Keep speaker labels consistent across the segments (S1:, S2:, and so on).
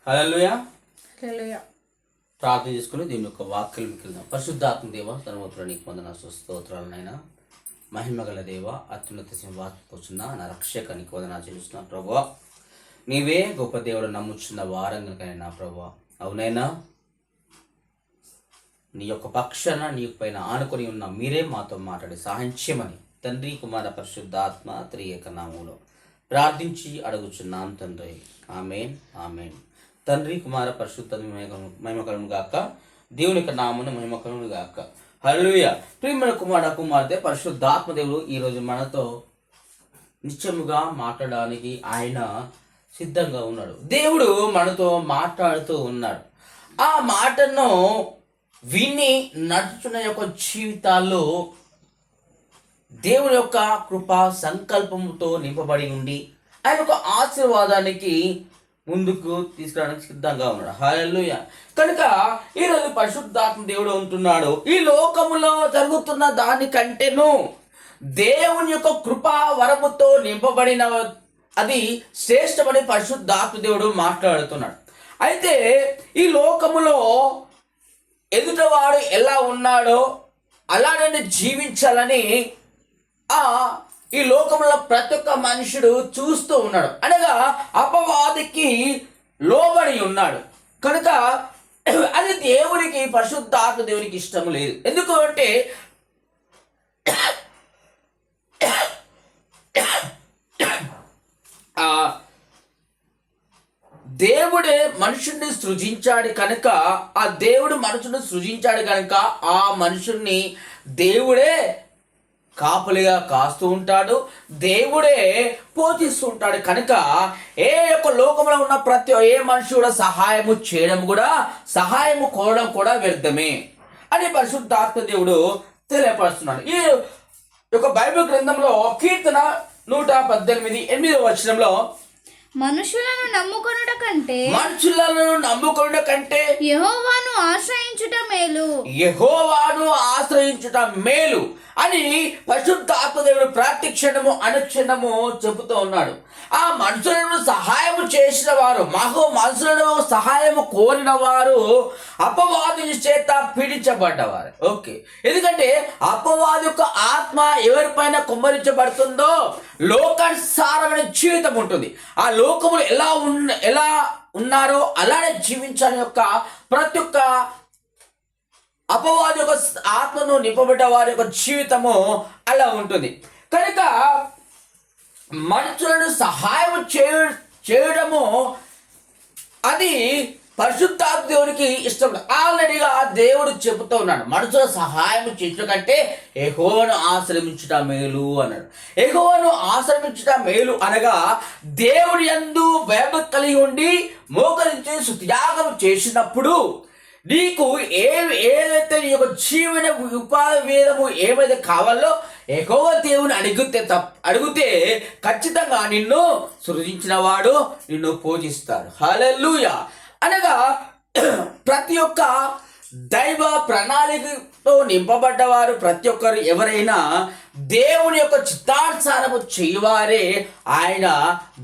S1: హల్లెలూయా.
S2: హల్లెలూయా.
S1: ప్రార్థన చేసుకుని దీని యొక్క వాక్యం మిగిలిన పరిశుద్ధాత్మ దేవ ధర్మపుర నీకు వందన స్తోత్రాలనైనా మహిమగల దేవ అత్యున్నత సింహాసనపూచున్న నా రక్షక నీకు వందన చెల్లిస్తున్నా ప్రభువా. నీవే గొప్ప దేవుడు నమ్ముచున్న వారంగనకైనా ప్రభువా. అవునైనా నీ యొక్క పక్షాన నీ పైన ఆనుకొని ఉన్న మీరే మాతో మాట్లాడి సహాయం చేయమని తండ్రి కుమార పరిశుద్ధాత్మ త్రియేక నామములో ప్రార్థించి అడుగుచున్నాం తండ్రి. ఆమేన్ ఆమేన్. తండ్రి కుమార పరిశుద్ధ మహిమకలను గాక. దేవుని యొక్క నామమును మహిమకలను గాక. హల్లెలూయా. ప్రియమైన కుమార్తె పరిశుద్ధాత్మ దేవుడు ఈరోజు మనతో నిత్యముగా మాట్లాడడానికి ఆయన సిద్ధంగా ఉన్నాడు. దేవుడు మనతో మాట్లాడుతూ ఉన్నాడు. ఆ మాటను విని నడుచున్న యొక్క జీవితాల్లో దేవుని యొక్క కృపా సంకల్పముతో నింపబడి ఉండి ఆయన యొక్క ఆశీర్వాదానికి ముందుకు తీసుకురావడానికి సిద్ధంగా ఉన్నాడు. హల్లెలూయా. కనుక ఈరోజు పరిశుద్ధాత్మ దేవుడు ఉంటున్నాడు. ఈ లోకములో జరుగుతున్న దానికంటేను దేవుని యొక్క కృపా వరముతో నింపబడిన అది శ్రేష్టమని పరిశుద్ధాత్మ దేవుడు మాట్లాడుతున్నాడు. అయితే ఈ లోకములో ఎదుటవాడు ఎలా ఉన్నాడో అలానే జీవించాలని ఈ లోకంలో ప్రతి ఒక్క మనుషుడు చూస్తూ ఉన్నాడు. అనగా అపవాదికి లోబడి ఉన్నాడు. కనుక అది దేవునికి పరిశుద్ధాత్మ దేవునికి ఇష్టం లేదు. ఎందుకు అంటే దేవుడే మనుషుణ్ణి సృజించాడు కనుక ఆ దేవుడు మనుషుని సృజించాడు కనుక ఆ మనుషుణ్ణి దేవుడే కాపులిగా కాస్తూ ఉంటాడు. దేవుడే పోషిస్తూ ఉంటాడు. కనుక ఏ యొక్క లోకంలో ఉన్న ఏ మనిషి కూడా సహాయము చేయడం కూడా సహాయము కోరడం కూడా వ్యర్థమే అని పరిశుద్ధాత్మ దేవుడు తెలియపరుస్తున్నాడు. ఈ యొక్క బైబిల్ గ్రంథంలో కీర్తన 118:8 వచనంలో
S2: మనుషులను నమ్ముకొనుట కంటే
S1: యెహోవాను ఆశ్రయించుట మేలు అని పరిశుద్ధాత్మ దేవుడు ప్రతి క్షణము అనుక్షణము చెబుతూ ఉన్నాడు. ఆ మనుషులను సహాయము చేసిన వారు మనుషులను సహాయము కోరిన వారు అపవాది చేత పీడించబడ్డవారు. ఓకే, ఎందుకంటే అపవాది యొక్క ఆత్మ ఎవరిపైన కుమ్మరించబడుతుందో లోకానుసారమైన జీవితం ఉంటుంది. ఆ లోకములు ఎలా ఉన్నారో అలానే జీవించాలని యొక్క ప్రతి ఒక్క అపవాది యొక్క ఆత్మను నింపబడ్డ వారి యొక్క జీవితము అలా ఉంటుంది. కనుక మనుషులను సహాయం చేయడము అది పరిశుద్ధాత్మ దేవునికి ఇష్టం. ఆల్రెడీగా దేవుడు చెబుతూ ఉన్నాడు, మనుషుల సహాయం చేయడం కంటే యెహోవాను ఆశ్రయించుట మేలు అన్నాడు. యెహోవాను ఆశ్రయించుట మేలు అనగా దేవుడి యందు భయభక్తి కలిగి ఉండి మోకరించి స్తుతియాగం చేసినప్పుడు నీకు ఏదైతే నీ యొక్క జీవన ఉపాధి వేదము ఏమైతే కావాలో యెహోవా దేవుని అడిగితే ఖచ్చితంగా నిన్ను సృజించిన వాడు నిన్ను పూజిస్తాడు. హల్లెలూయా. అనగా ప్రతి ఒక్క దైవ ప్రణాళికతో నింపబడ్డవారు ప్రతి ఒక్కరు ఎవరైనా దేవుని యొక్క చిత్తానుసారము చేయవారే ఆయన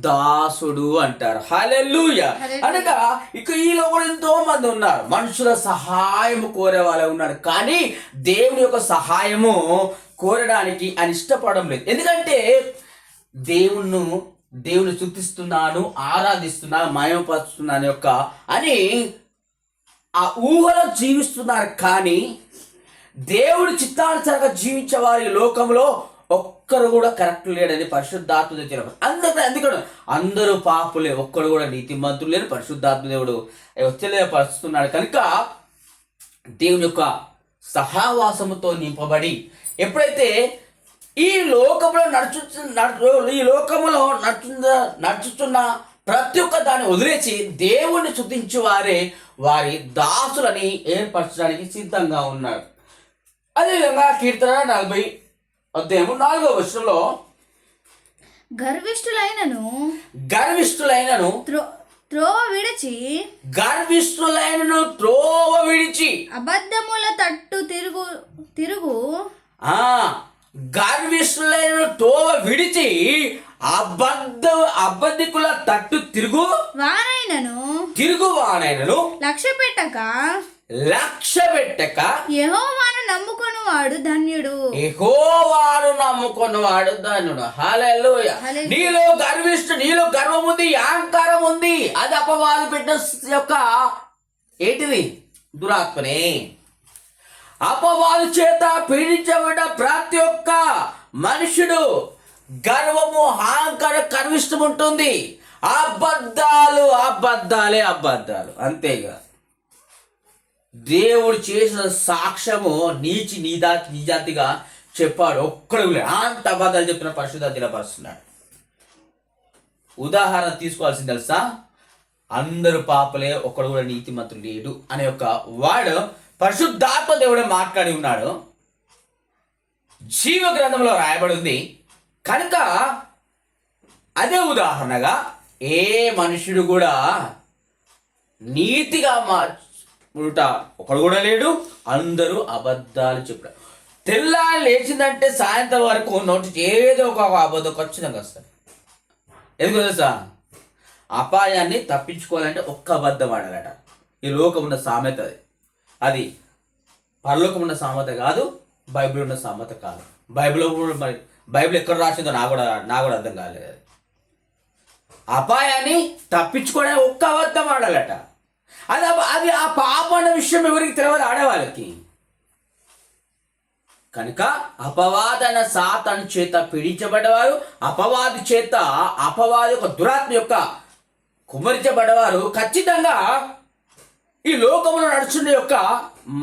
S1: దాసుడు అంటారు. హల్లెలూయా. అనగా ఇక ఈ లోకంలో ఎంతో మంది ఉన్నారు, మనుషుల సహాయము కోరే వాళ్ళు ఉన్నారు, కానీ దేవుని యొక్క సహాయము కోరడానికి ఆయన ఇష్టపడడం లేదు. ఎందుకంటే దేవుని స్తుతిస్తున్నాను, ఆరాధిస్తున్నాను, మహిమపరుస్తున్నాను యొక్క అని ఆ ఊహలో జీవిస్తున్నారు. కానీ దేవుడి చిత్తానుసారంగా జీవించే వారి లోకంలో ఒక్కరు కూడా కరెక్ట్ లేడని పరిశుద్ధాత్మ దేవుడు అందుకని అందరూ పాపులే, ఒక్కడు కూడా నీతిమంతులు లేని పరిశుద్ధాత్మ దేవుడు తెలియపరుస్తున్నాడు. కనుక దేవుని యొక్క సహవాసముతో నింపబడి ఎప్పుడైతే ఈ లోకంలో నడుచుతున్న ప్రతి ఒక్క దాన్ని వదిలేసి దేవుణ్ణి స్తుతించు వారి దాసులని ఏర్పరచడానికి సిద్ధంగా ఉన్నాడు. అదేవిధంగా కీర్తన 40:4 వచనంలో గర్విష్ఠులైనను
S2: త్రోవ
S1: విడిచి
S2: అబద్ధముల తట్టు తిరుగు
S1: గర్విష్ఠులైన త్రోవ విడిచి అబద్ధికుల తట్టు తిరుగువానైనను లక్ష్య పెట్టక
S2: యెహోవాను నమ్ముకొనువాడు ధన్యుడు.
S1: హల్లెలూయా. నీలో నీలో గర్వం ఉంది, అహంకారం ఉంది. అది అపవాది బిడ్డ యొక్క ఏంటిది? దురాత్మనే. అపవాది చేత పీడించబడ్డ ప్రతి ఒక్క మనుషుడు గర్వము, అహంకారం, గర్విష్టం ఉంటుంది. అబద్ధాలే అబద్ధాలు, అంతేగా. దేవుడు చేసిన సాక్ష్యము నిజాతిగా చెప్పాడు. ఒక్కడు అంత అబద్ధాలు చెప్తున్న పరిశుద్ధ దిలపరుస్తున్నాడు. ఉదాహరణ తీసుకోవాల్సింది తెలుసా? అందరూ పాపలే, ఒక్కడు కూడా నీతిమంతుడు లేడు అనే ఒక వాడు పరిశుద్ధాత్మ దేవుడు మాట్లాడి ఉన్నాడు. జీవ గ్రంథంలో రాయబడి ఉంది కనుక అదే ఉదాహరణగా ఏ మనుషుడు కూడా నీతిగా ఒకడు కూడా లేడు. అందరూ అబద్ధాలు చెప్పారు. తెల్లారి లేచిందంటే సాయంత్రం వరకు నోటి ఏదో ఒక అబద్ధం ఖచ్చితంగా వస్తుంది. ఎందుకు తెలుసా? అపాయాన్ని తప్పించుకోవాలంటే ఒక్క అబద్ధం ఆడాలట. ఈ లోకం ఉన్న సామెత అది పరలోకం ఉన్న సామెత కాదు, బైబిల్ ఉన్న సామెత కాదు. బైబిల్ ఎక్కడ రాసిందో నాకు కూడా అర్థం కాలేదు. అది అపాయాన్ని తప్పించుకోవడానికి ఒక్క అబద్ధం ఆడాలట. అది ఆ పాప అన్న విషయం ఎవరికి తెలియదు, ఆడేవాళ్ళకి. కనుక అపవాదన సాతాను చేత పీడించబడ్డవారు, అపవాది యొక్క దురాత్మ యొక్క కుమరించబడ్డవారు ఖచ్చితంగా ఈ లోకములో నడుచున్న యొక్క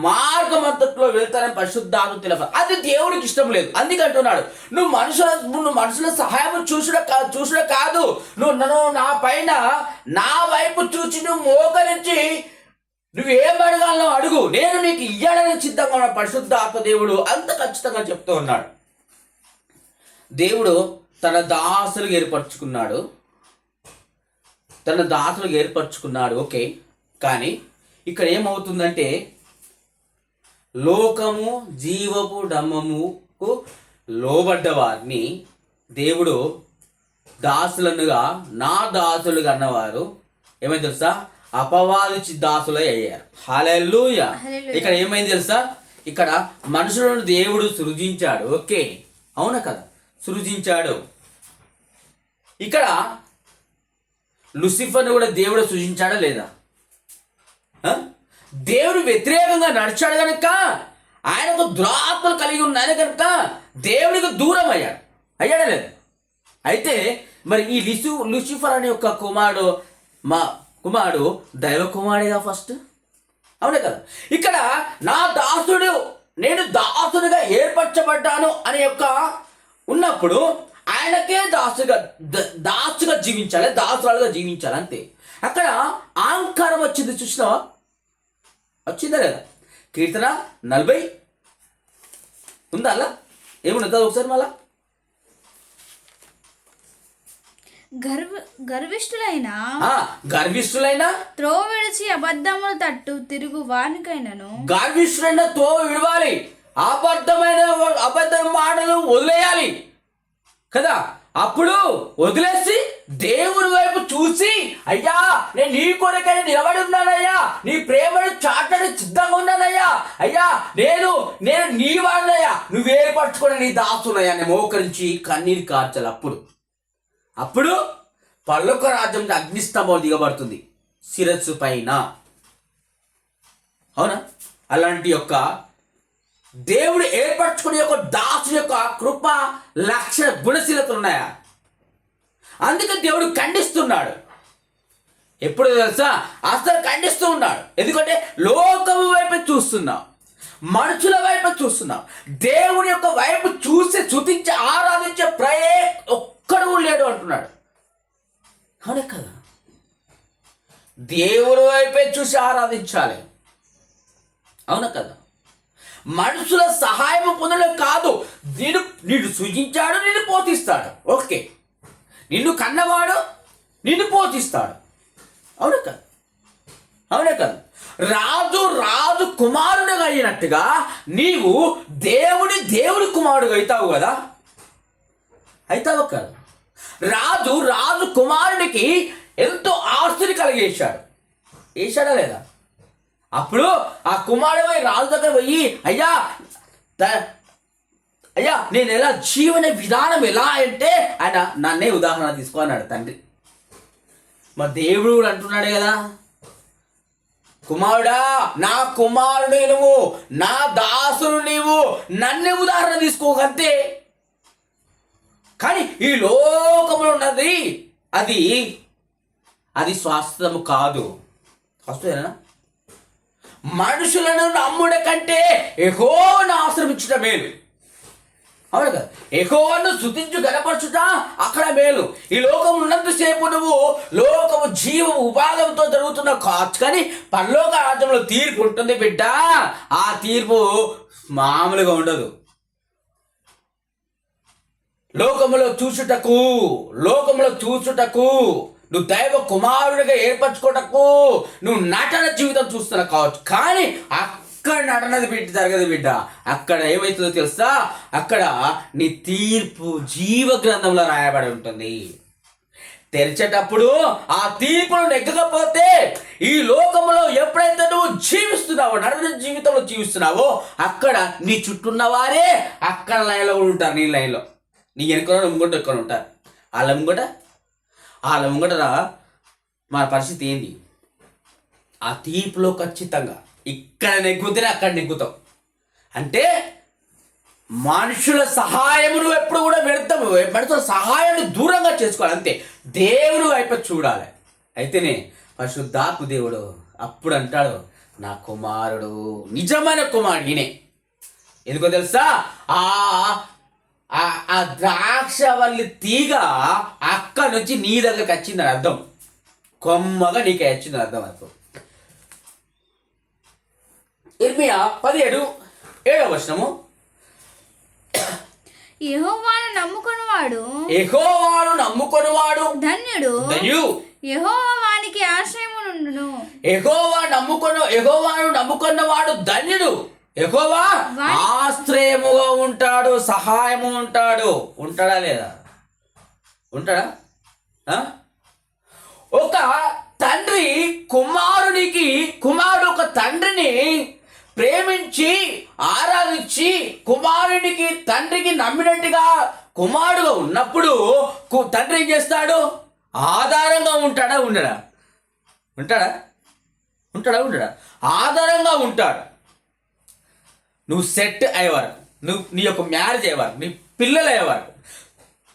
S1: మార్గం అంతట్లో వెళ్తారని పరిశుద్ధాత్మ తెలియదు. అది దేవుడికి ఇష్టం లేదు. అందుకంటున్నాడు, నువ్వు మనుషుల సహాయం చూసుడ కాదు, నువ్వు నా వైపు చూసి నువ్వు మోకరించి నువ్వేం అడగాలో అడుగు, నేను నీకు ఇయ్యాలని సిద్ధంగా ఉన్న పరిశుద్ధాత్మ దేవుడు అంత ఖచ్చితంగా చెప్తూ ఉన్నాడు. దేవుడు తన దాసులకు ఏర్పరచుకున్నాడు. ఓకే, కానీ ఇక్కడ ఏమవుతుందంటే లోకము జీవపు డమ్మముకు లోబడ్డ వారిని దేవుడు దాసులనుగా, నా దాసులుగా అన్నవారు ఏమైంది తెలుసా? అపవాది దాసులై అయ్యారు. హల్లెలూయా. ఇక్కడ ఏమైంది తెలుసా? ఇక్కడ మనుషులను దేవుడు సృజించాడు. ఓకే, అవునా కదా? సృజించాడు. ఇక్కడ లూసిఫర్ని కూడా దేవుడు సృజించాడా లేదా? దేవుడు వ్యతిరేకంగా నడిచాడు కనుక, ఆయనకు దురాత్మలు కలిగి ఉన్నాయని కనుక దేవుడికి దూరం అయ్యాడా లేదా? అయితే మరి ఈ లూసిఫర్ అనే ఒక కుమారుడు దైవ కుమారుడిగా ఫస్ట్, అవునే కదా? ఇక్కడ నేను దాసుడిగా ఏర్పరచబడ్డాను అనే యొక్క ఉన్నప్పుడు ఆయనకే దాసుగా జీవించాలి, దాసురాలుగా జీవించాలి, అంతే. అక్కడ అహంకారం వచ్చింది, చూసినావా? వచ్చిందా లేదా? కీర్తన 40 ఉందా? అలా ఏమున్నదా? ఒకసారి మళ్ళా గర్విష్ఠులైన
S2: త్రోవ విడిచి అబద్ధముల తట్టు తిరుగు వానికైనను.
S1: గర్విష్ఠులైన త్రోవ విడవాలి, అబద్ధం మాటలు వదిలేయాలి కదా. అప్పుడు వదిలేసి దేవుని వైపు చూసి, అయ్యా నేను నీ కొరకై నిలబడి ఉన్నానయ్యా, నీ ప్రేమను చాటని సిద్ధంగా ఉన్నానయ్యా, అయ్యా నేను నీ వాడినయ్యా, నువ్వేర్పరచుకొని నీ దాసునయ్యా నేను మోకరించి కన్నీరు కార్చాలి. అప్పుడు పరలోక రాజ్యం అగ్నిస్తంభం దిగబడుతుంది శిరస్సు పైన. అవునా? అలాంటి యొక్క దేవుడు ఏర్పరచుకునే యొక్క దాసు యొక్క కృప లక్షణ గుణశీలతలు ఉన్నాయా? అందుకే దేవుడు ఖండిస్తున్నాడు. ఎప్పుడు తెలుసా? అసలు ఖండిస్తూ ఉన్నాడు. ఎందుకంటే లోకము వైపు చూస్తున్నాం, మనుషుల వైపు చూస్తున్నాం. దేవుని యొక్క వైపు చూసి స్తుతించి ఆరాధించే ఒక్కడు లేడు అంటున్నాడు. అవునే కదా? దేవుని వైపే చూసి ఆరాధించాలి. అవునా కదా? మనుషుల సహాయం పొందడం కాదు. నిన్ను సృజించాడు, నిన్ను పోషిస్తాడు. ఓకే, నిన్ను కన్నవాడు నిన్ను పోషిస్తాడు. అవునా కదా? అవునా కదా? రాజు కుమారుడుగా అయినట్టుగా నీవు దేవుడి కుమారుడుగా అవుతావు కదా? అవుతావు కదా? రాజు కుమారుడికి ఎంతో ఆస్తిని కలిగేశాడు. వేశాడా లేదా? అప్పుడు ఆ కుమారుడు పోయి రాజు దగ్గర పోయి, అయ్యా అయ్యా నేను ఎలా జీవన విధానం ఎలా అంటే ఆయన నన్నే ఉదాహరణ తీసుకో అన్నాడు తండ్రి. మరి దేవుడు కూడా అంటున్నాడు కదా, కుమారుడా నా కుమారుడు నువ్వు, నా దాసుడు నీవు, నన్నే ఉదాహరణ తీసుకోకంతే. కానీ ఈ లోకంలో ఉన్నది అది స్వాస్థ్యము కాదు. స్వాస్థ్యమేనా? మనుషులను నమ్ముడ కంటే యెహోవాను ఆశ్రయించుట మేలు. అవును కదా, యెహోవాను స్తుతించు గణపరచుట అక్కడ మేలు. ఈ లోకం ఉన్నంతసేపు నువ్వు లోకము జీవము ఉపాధంతో జరుగుతున్న కావచ్చు, కానీ పరలోక రాజ్యంలో తీర్పు ఉంటుంది బిడ్డ. ఆ తీర్పు మామూలుగా ఉండదు. లోకములో చూచుటకు నువ్వు దైవ కుమారుడిగా ఏర్పరచుకోటకు నువ్వు నటన జీవితం చూస్తున్నా కావచ్చు, కానీ అక్కడ నటనది జరగదు బిడ్డ. అక్కడ ఏమవుతుందో తెలుసా? అక్కడ నీ తీర్పు జీవ గ్రంథంలో రాయబడి ఉంటుంది. తెరిచేటప్పుడు ఆ తీర్పును నెగ్గకపోతే ఈ లోకంలో ఎప్పుడైతే నువ్వు జీవిస్తున్నావో, నటన జీవితంలో జీవిస్తున్నావో, అక్కడ నీ చుట్టూన్న వారే అక్కడ లైన్లో ఉంటారు. నీ లైన్లో నీ వెనుక ముంగట ఎక్కడ ఉంటారు. వాళ్ళ ముంగట మన పరిస్థితి ఏంది? ఆ తీర్పులో ఖచ్చితంగా ఇక్కడ నెగ్గుతేనే అక్కడ నెగ్గుతావు. అంటే మనుషుల సహాయము నువ్వు ఎప్పుడు కూడా పెడతావు, మనుషుల సహాయాన్ని దూరంగా చేసుకోవాలి. అంతే, దేవుని వైపు చూడాలి. అయితేనే పరిశుద్ధాత్మ దేవుడు అప్పుడు అంటాడు, నా కుమారుడు నిజమైన కుమారుడు ఈయనే. ఎందుకో తెలుసా? ఆ ద్రాక్షవల్లి తీగ అక్కడ నుంచి నీ దగ్గరికి వచ్చిందని అర్థం. కొమ్మగా నీకే వచ్చిందని అర్థం. అర్థం ఇర్మియా 17:7
S2: యెహోవాను
S1: నమ్ముకొనువాడు
S2: ధన్యుడు. యెహోవా వానికి ఆశ్రయమునుండును.
S1: యెహోవాను నమ్ముకున్నవాడు ధన్యుడు. యెహోవా ఆశ్రయముగా ఉంటాడు, సహాయము ఉంటాడు. ఉంటాడా లేదా? ఉంటాడా? ఒక తండ్రి కుమారుడు ఒక తండ్రిని ప్రేమించి ఆరాధించి కుమారుడికి తండ్రికి నమ్మినట్టుగా కుమారుడుగా ఉన్నప్పుడు తండ్రి ఏం చేస్తాడు? ఆధారంగా ఉంటాడా? ఉంటాడా? ఆధారంగా ఉంటాడు. నువ్వు సెట్ అయ్యేవారు, నీ యొక్క మ్యారేజ్ అయ్యేవారు, నీ పిల్లలు అయ్యేవారు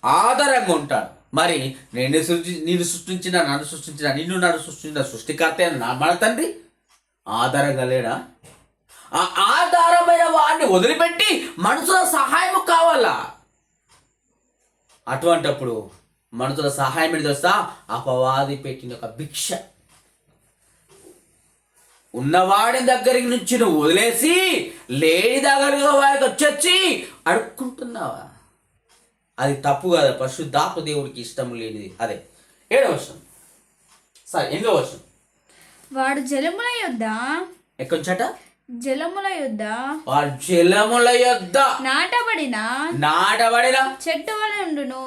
S1: ఆధారంగా ఉంటాడు. మరి నన్ను సృష్టించిన నన్ను సృష్టించిన సృష్టికర్త మన తండ్రి ఆధారంగా లేడా? ఆ ఆధారమైన వాడిని వదిలిపెట్టి మనుషుల సహాయం కావాలా? అటువంటప్పుడు మనుషుల సహాయం ఏంటి తెలుసా? అపవాది పెట్టిన ఒక భిక్ష. ఉన్నవాడి దగ్గరికి నుంచి నువ్వు వదిలేసి లేని దగ్గరగా వారికి వచ్చి అడుక్కుంటున్నావా? అది తప్పు కదా. పరిశుద్ధాత్మ దేవుడికి ఇష్టం లేనిది అదే. 8వ
S2: వాడు జలముల యొద్ద
S1: ఎక్కొచ్చట
S2: జలముల యొద్ద
S1: వాడు జలముల యొద్ద
S2: నాటబడిన చెట్టు వలె ఉండును.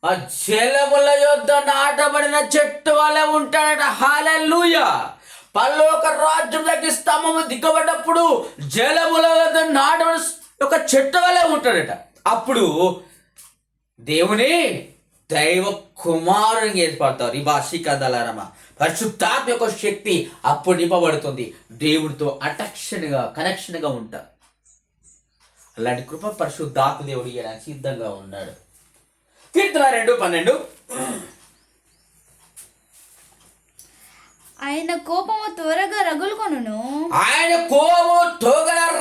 S1: ఆ జలముల యొద్ద నాటబడిన చెట్టు వలె ఉంటాడట. హల్లెలూయా. పరలోక రాజ్యంలోకి స్తంభము దిగబడ్డప్పుడు జలముల యొద్ద నాటబడిన ఒక చెట్టు వలె ఉంటాడట. అప్పుడు దేవుని దైవ కుమారుని ఏర్పడతారు. ఈ భాషికదలరమ పరిశుద్ధాత్మ యొక్క శక్తి అప్పుడు నింపబడుతుంది. దేవుడితో కనెక్షన్గా ఉంటారు. అలాంటి కృప పరిశుద్ధాత్మ దేవుడు ఇవ్వడానికి సిద్ధంగా ఉన్నాడు. కీర్తన 2:12
S2: ఆయన కోపము త్వరగా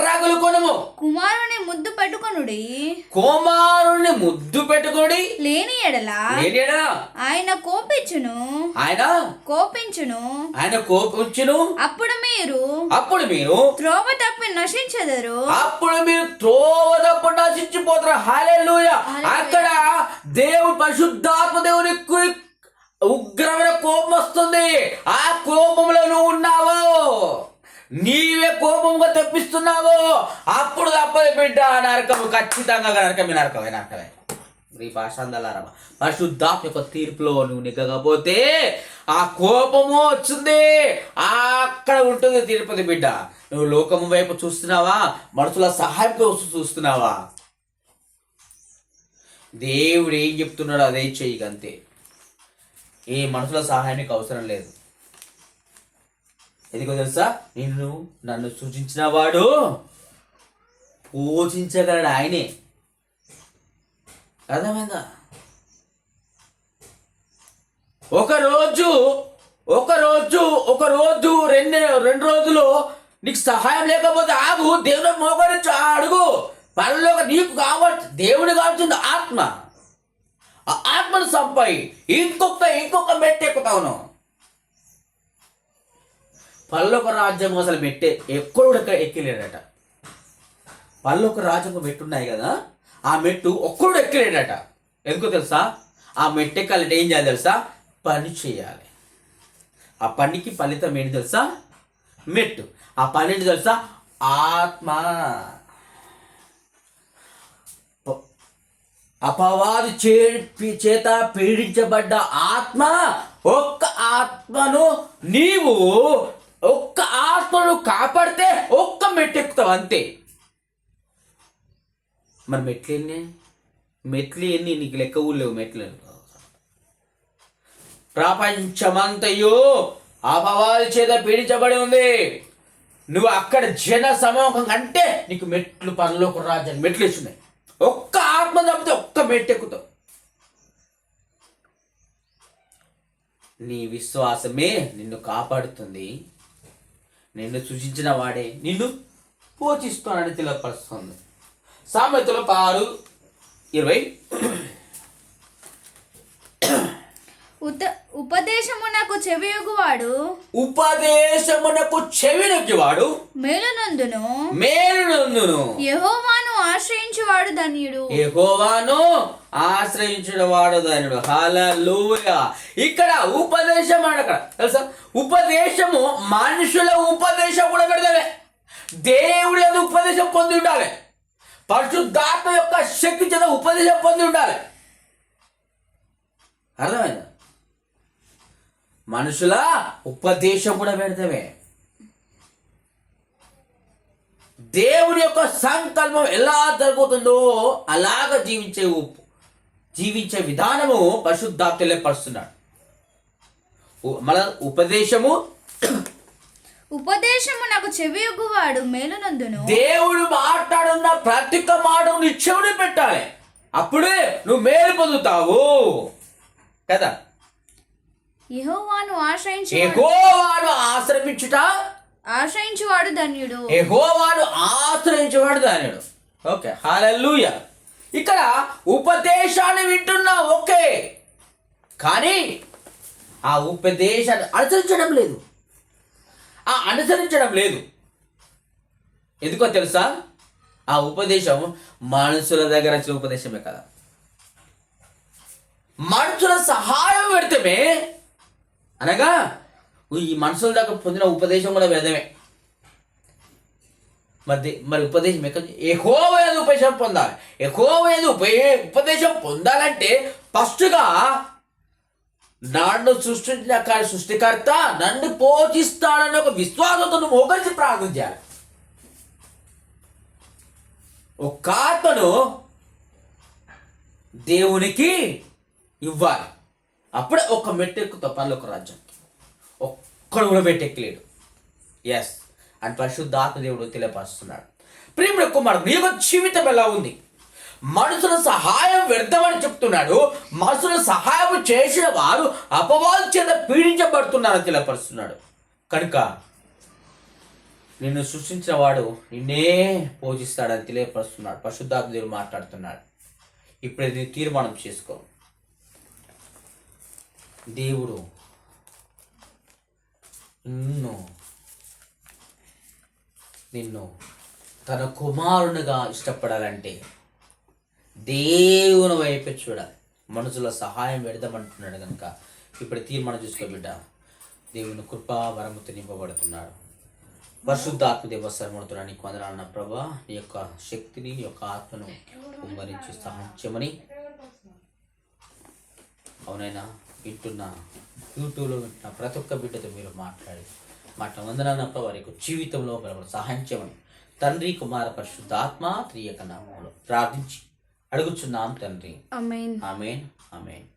S2: రగులుకొనును. కుమారుని ముద్దు పెట్టుకొనుడి. లేని ఎడల ఆయన కోపించును. అప్పుడు మీరు త్రోవ తప్పి నశించెదరు.
S1: నశించిపోతారు. హల్లెలూయా. అక్కడ దేవుడు పరిశుద్ధాత్మ దేవుని ఉగ్రమైన కోపం వస్తుంది. ఆ కోపంలో నువ్వు ఉన్నావు, నీవే కోపంగా తెప్పిస్తున్నావు. అప్పుడు తప్పదు బిడ్డ, నరకము ఖచ్చితంగా నరకమే. ఈ భాషాందలారమ్మ, పరిశుద్ధాత్మ యొక్క తీర్పులో నువ్వు నెగ్గకపోతే ఆ కోపము వచ్చింది, అక్కడ ఉంటుంది తిరుపతి బిడ్డ. నువ్వు లోకము వైపు చూస్తున్నావా, మనుషుల సహాయం కోసం చూస్తున్నావా? దేవుడు ఏం చెప్తున్నాడో అదే చెయ్యి, అంతే. ఏ మనుషుల సహాయం నీకు అవసరం లేదు. ఎందుకో తెలుసా, నన్ను సూచించిన వాడు పోషించగలడు, ఆయనే. అర్థమైందా? ఒకరోజు రెండు రోజులు నీకు సహాయం లేకపోతే ఆగు, దేవుని మోకరించి అడుగు. పనిలో నీకు కావచ్చు, దేవుడు కావాల్సింది ఆత్మ. ఆ ఆత్మను సంపాయి ఇంకొక మెట్టెక్కుతావును. పల్లొక రాజ్యం అసలు మెట్టే ఎక్కడ ఎక్కలేడట. పల్లొక రాజ్యం మెట్టున్నాయి కదా, ఆ మెట్టు ఒక్కడు ఎక్కలేడట. ఎందుకో తెలుసా, ఆ మెట్టు ఎక్కాలంటే ఏం చేయాలి తెలుసా, పని చేయాలి. ఆ పనికి ఫలితం ఏంటి తెలుసా, మెట్టు. ఆ పని ఏంటి తెలుసా, ఆత్మ. అపవాది చేత పీడించబడ్డ ఆత్మ, ఒక్క ఆత్మను కాపాడితే ఒక్క మెట్టెక్కుతావు, అంతే. మరి మెట్లు ఎన్ని నీకు లెక్క ఊళ్ళేవు మెట్లు. ప్రపంచమంతయు అపవాది చేత పీడించబడి ఉంది. నువ్వు అక్కడ జన సమూహం కంటే నీకు మెట్లు, పరలోక రాజ్యాన్ని మెట్లు ఇస్తున్నాయి. ఒక్క ఆత్మ తప్పితే ఒక్క మెట్టెక్కుతావు. నీ విశ్వాసమే నిన్ను కాపాడుతుంది. నిన్ను సూచించిన వాడే నిన్ను పోషిస్తానని తెలియపరుస్తుంది. సామెతలు 6:20.
S2: ఉపదేశమునకు
S1: చెవినొగ్గువాడు మేలునందును.
S2: యెహోవాను ఆశ్రయించువాడు ధన్యుడు.
S1: హల్లెలూయా. ఇక్కడ ఉపదేశం అక్కడ తెలుసా, ఉపదేశము మనుషుల ఉపదేశం కూడా పెడతావే, దేవుడి యొక్క ఉపదేశం పొంది ఉండాలి. పరిశుద్ధాత్మ యొక్క శక్తి చేత ఉపదేశం పొంది ఉండాలి. అర్థమైందా? మనుషుల ఉపదేశం కూడా పెడతావే. దేవుడి యొక్క సంకల్పం ఎలా జరుగుతుందో అలాగ జీవించే విధానము పరిశుద్ధాత్మ తెలియపరుస్తున్నాడు. మన
S2: ఉపదేశము నాకు చెవియొగ్గువాడు మేలునందును.
S1: దేవుడు మాట్లాడున్న ప్రతి ఒక్క మాట నీ చెవిని పెట్టాలి, అప్పుడే నువ్వు మేలు పొందుతావు కదా.
S2: యెహోవాను
S1: ఆశ్రయించువాడు
S2: ధన్యుడు.
S1: యెహోవాను ఆశ్రయించువాడు ధన్యుడు. ఓకే, హల్లెలూయా. ఇక్కడ ఉపదేశాన్ని వింటున్నా, ఓకే, కానీ ఆ ఉపదేశాన్ని అనుసరించడం లేదు. ఎందుకో తెలుసా, ఆ ఉపదేశం మనుషుల దగ్గర వచ్చిన ఉపదేశమే కదా. మనుషుల సహాయం పెడితేమే, అనగా ఈ మనుషుల దగ్గర పొందిన ఉపదేశం కూడా వేదమే. మరి ఉపదేశం యెహోవా ఉపదేశం పొందాలి. యెహోవా ఉపదేశం పొందాలంటే ఫస్ట్గా నన్ను సృష్టించిన సృష్టికర్త నన్ను పోషిస్తాడని ఒక విశ్వాసంతో నువ్వు ఒకరికి ప్రార్థన చేయాలి. ఒక ఆత్మను దేవునికి ఇవ్వాలి, అప్పుడే ఒక్క మెట్టెక్కుతావు పరలోక రాజ్యానికి. ఒక్కడు కూడా మెట్టెక్కలేడు. ఎస్ అని పరిశుద్ధాత్మ దేవుడు తెలియపరుస్తున్నాడు. ప్రియమైన కుమారుడు, నీ యొక్క జీవితం ఎలా ఉంది? మనుషుల సహాయం వ్యర్థమని చెప్తున్నాడు. మనుషుల సహాయం చేసిన వారు అపవాది చేత పీడించబడుతున్నారని తెలియపరుస్తున్నాడు. కనుక నిన్ను సృష్టించిన వాడు నిన్నే పోషిస్తాడని తెలియపరుస్తున్నాడు. పరిశుద్ధాత్మ దేవుడు మాట్లాడుతున్నాడు. ఇప్పుడు నీ తీర్మానం చేసుకో. దేవుడు నిన్ను తన కుమారునిగా ఇష్టపడాలంటే దేవుని వైపు చూడాలి. మనుషుల సహాయం పెడదామంటున్నాడు కనుక ఇప్పుడు తీర్మానం చూసుకో బిడ్డ. దేవుని కృపా వరముతో నింపబడుతున్నాడు. పరిశుద్ధాత్మ దేవస్థానం నీకు వందనాలన్న ప్రభా, నీ యొక్క శక్తిని, నీ యొక్క ఆత్మను కుమ్మరించి సహాయం చేయమని అవునైనా వింటున్నా, యూట్యూబ్లో వింటున్న ప్రతి ఒక్క బిడ్డతో మీరు మాట వందనప్ప వారి యొక్క జీవితంలో బలపడ సహాయం చేయమని తండ్రి కుమార పరిశుద్ధాత్మ త్రియక నామంలో ప్రార్థించి అడుగుచున్నాం తండ్రి.
S2: ఆమేన్.
S1: ఆమేన్. ఆమేన్.